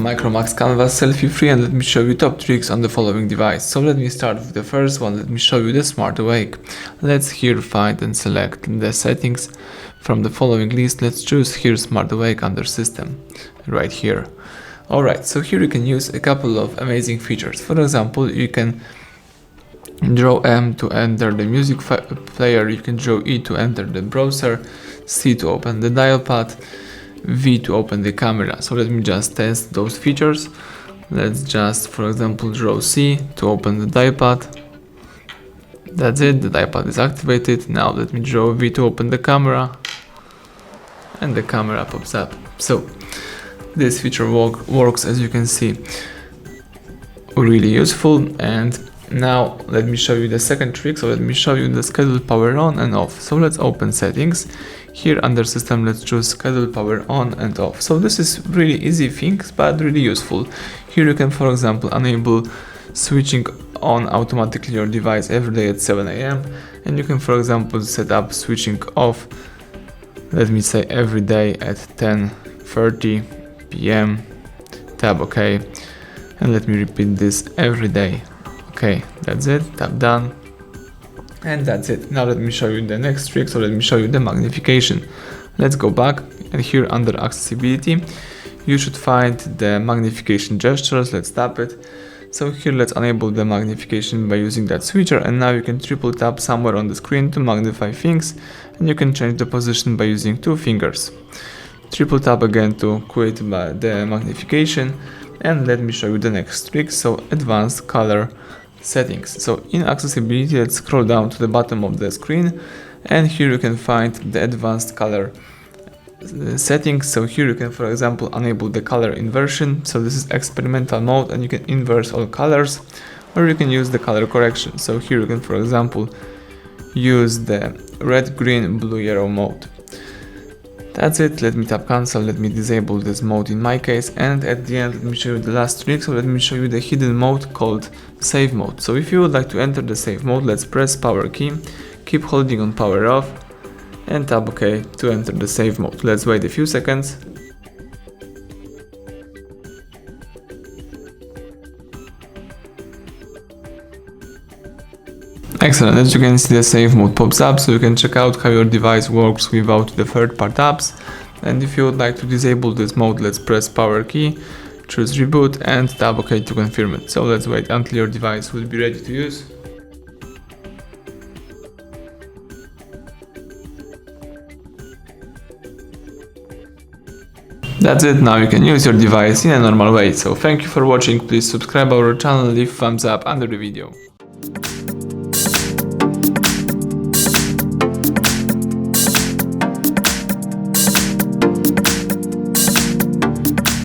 MICROMAX Canvas Selfie free, and let me show you top tricks on the following device. So let me start with the first one. Let me show you the Smart Awake. Let's here find and select the settings from the following list. Let's choose here Smart Awake under System, right here. Alright, so here you can use a couple of amazing features. For example, you can draw M to enter the music player, you can draw E to enter the browser, C to open the dial pad, V to open the camera. So let me just test those features. Let's just, for example, draw C to open the dial pad. That's it, the dial pad is activated. Now let me draw V to open the camera, and the camera pops up. So this feature works, as you can see, really useful. And now let me show you the second trick. So let me show you the schedule power on and off. So let's open settings. Here under system, let's choose schedule power on and off. So this is really easy things, but really useful. Here you can, for example, enable switching on automatically your device every day at 7 AM. And you can, for example, set up switching off, let me say every day at 10:30 PM. Tab OK. And let me repeat this every day. Okay, that's it, tap done. And that's it. Now let me show you the next trick. So let me show you the magnification. Let's go back, and here under accessibility, you should find the magnification gestures. Let's tap it. So here let's enable the magnification by using that switcher, and now you can triple tap somewhere on the screen to magnify things, and you can change the position by using 2 fingers. Triple tap again to quit the magnification, and let me show you the next trick. So advanced color settings. So in accessibility, let's scroll down to the bottom of the screen, and here you can find the advanced color settings. So here you can, for example, enable the color inversion. So this is experimental mode, and you can inverse all colors, or you can use the color correction. So here you can, for example, use the red, green, blue, yellow mode. That's it. Let me tap cancel. Let me disable this mode in my case, and at the end let me show you the last trick. So let me show you the hidden mode called save mode. So if you would like to enter the save mode, let's press power key, keep holding on power off, and tap OK to enter the save mode. Let's wait a few seconds. Excellent, as you can see, the save mode pops up, so you can check out how your device works without the third-party apps. And if you would like to disable this mode, let's press power key, choose reboot, and tap OK to confirm it. So let's wait until your device will be ready to use. That's it, now you can use your device in a normal way. So thank you for watching, please subscribe our channel, leave thumbs up under the video.